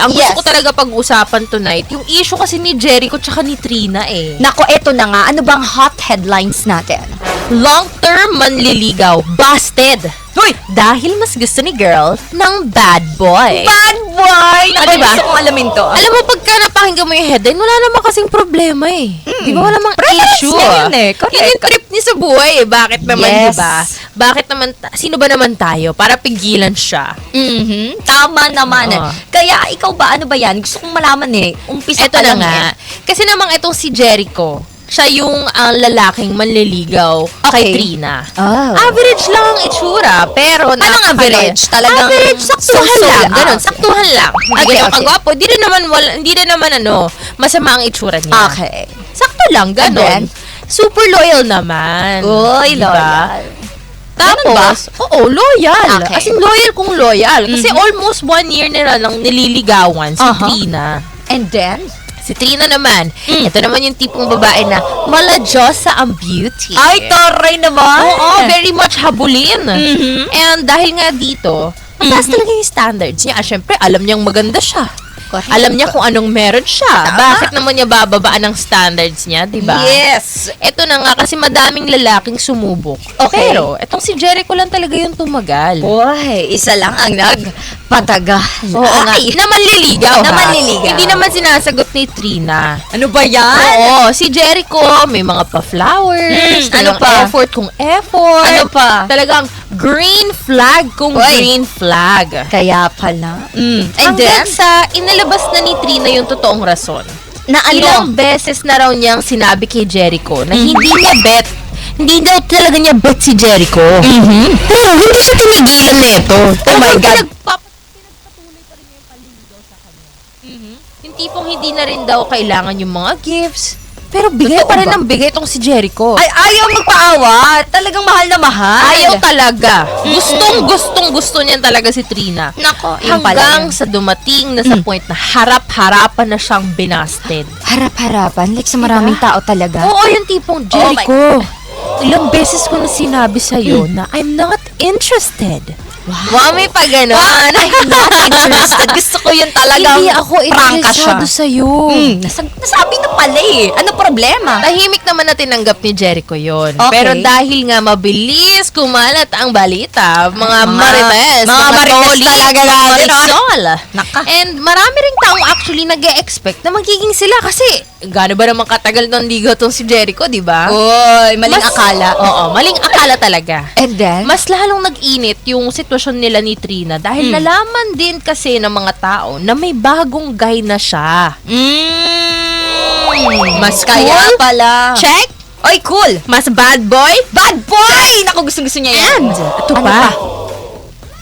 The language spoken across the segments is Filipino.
Ang gusto ko talaga pag-usapan tonight, yung issue kasi ni Jericho tsaka ni Trina eh. Nako, eto na nga. Ano bang hot headlines natin? Long-term manliligaw, busted! Uy! Dahil mas gusto ni girl ng bad boy. Bad boy! Naku, Diba? gusto kong alamin to. Alam mo, pagka napakinggan mo yung headline, wala naman kasing problema eh. Di ba? Wala namang Preference issue. niya yun eh. Correct. Yun yung trip niya sa buhay eh. Bakit naman, Yes. di ba? Bakit naman, sino ba naman tayo para pigilan siya? Tama naman. Oo. Kaya ikaw ba, ano ba yan? Gusto kong malaman eh. Umpisa Ito pa na lang nga. eh. Kasi namang itong si Jericho, siya yung lalaking manliligaw kay Okay. Trina. Oh. Average lang ang itsura, pero Anong average? Talagang average, saktuhan so-so lang. lang. Ganun, saktuhan lang. Hindi Okay, ganun okay. kagwapo. Hindi rin naman masama ang itsura niya. Okay. Sakto lang, And then? ganun. Super loyal naman. Uy, Diba? loyal. Ganun ba? Tapos, oo, loyal. Okay. As in, loyal kung loyal. Kasi almost 1 year nila lang nililigawan si Uh-huh. Trina. And then? Si Trina naman, ito naman yung tipong babae na maladyosa ang beauty. Ay, taray naman. Oo, very much habulin. And dahil nga dito, mataas talaga yung standards niya. Siyempre, alam niyang maganda siya. Correct. Alam niya kung anong meron siya. Tama. Bakit naman niya bababaan ang standards niya, di ba? Yes. Ito na nga, kasi madaming lalaking sumubok. Okay. Pero, itong si Jericho lang talaga yung tumagal. Uy, isa lang ang nagpatagal. Oo nga. Na manliligaw, Na ha? manliligaw. Hindi naman sinasagot ni Trina. Ano ba yan? Oo, si Jericho, may mga pa-flowers. Ano talagang pa? effort kung effort. Ano pa? Talagang green flag kung Uy. green flag. Kaya pala. And Hanggang then? sa inilabas na ni Trina yung totoong rason. Na ano? Ilang beses na raw niyang sinabi kay Jericho na hindi niya bet. Hindi daw talaga niya bet si Jericho. Pero hindi siya tinigilan nito. Oh my God. Pinagpatuloy pa rin niya yung panliligaw sa kanya. Yung tipong hindi na rin daw kailangan yung mga gifts. Pero bigay Totoo pa rin ba? ng bigay itong si Jericho. Ay, ayaw magpaawa. Talagang mahal na mahal. Ayaw talaga. Gusto niyan talaga si Trina. Nako, yung pala Hanggang yun. sa dumating na sa point na harap-harapan na siyang binasted. Harap-harapan. Like sa maraming tao talaga. Oo, yung tipong Jericho. Ilang beses ko na sinabi sa'yo na I'm not interested. Wow, may pa ganon. I'm not interested. Gusto ko yun talagang Hindi ako prangka siya. interesado sa'yo. Nasabi na pala eh. Ano problema? Tahimik naman na tinanggap ni Jericho yon. Okay. Pero dahil nga mabilis kumalat ang balita, mga Mga- marites, mga marites toli, talaga mga natin, marisol. Naka. And marami ring taong actually nag-e-expect na magiging sila kasi gaano ba naman katagal nung ligaw tong si Jericho, di ba? Uy, maling akala. Oo, maling akala talaga. And then? Mas lalong nag-init yung sitwasyon nila ni Trina dahil nalaman din kasi ng mga tao na may bagong guy na siya. Mas Kaya cool? pala. Check! Oy, cool. Mas bad boy? Bad boy! Naku, gusto niya yan. And, ito Ano pa.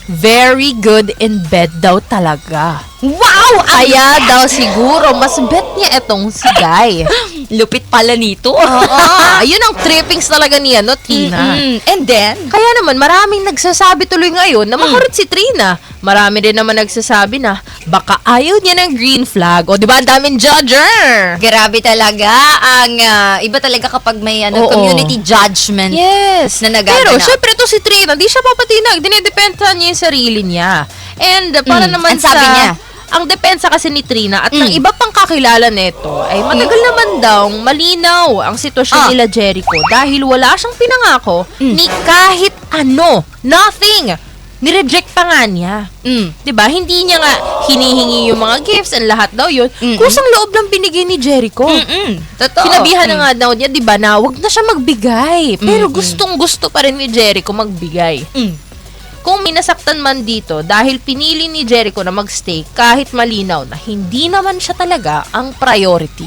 Very good in bed daw talaga. Wow! Kaya daw siguro mas bet niya itong si Guy. Lupit pala nito. Oo. Ayun ang trippings talaga niya, no, Trina? And then? Kaya naman, maraming nagsasabi tuloy ngayon na makurot si Trina. Marami din naman nagsasabi na baka ayaw niya ng green flag. O, di ba, ang daming judger. Grabe talaga. Ang iba talaga kapag may Oo. community judgment. Yes. Na nagaganap. Pero, syempre to si Trina, di siya papatinag. Dinidependa niya yung sarili niya. And, para naman Ang sabi sa... niya? Ang depensa kasi ni Trina at ng iba pang kakilala nito ay matagal naman daw malinaw ang sitwasyon nila Jericho dahil wala siyang pinangako ni kahit ano. Nothing. Nireject pa nga niya. 'Di ba? Hindi niya nga hinihingi yung mga gifts and lahat daw yun. Kusang loob lang binigay ni Jericho. Totoo. Sinabihan na nga daw niya, 'di ba, na wag na siya magbigay. Pero gustong-gusto pa rin ni Jericho magbigay. Kung minasaktan man dito dahil pinili ni Jericho na magstay kahit malinaw na hindi naman siya talaga ang priority.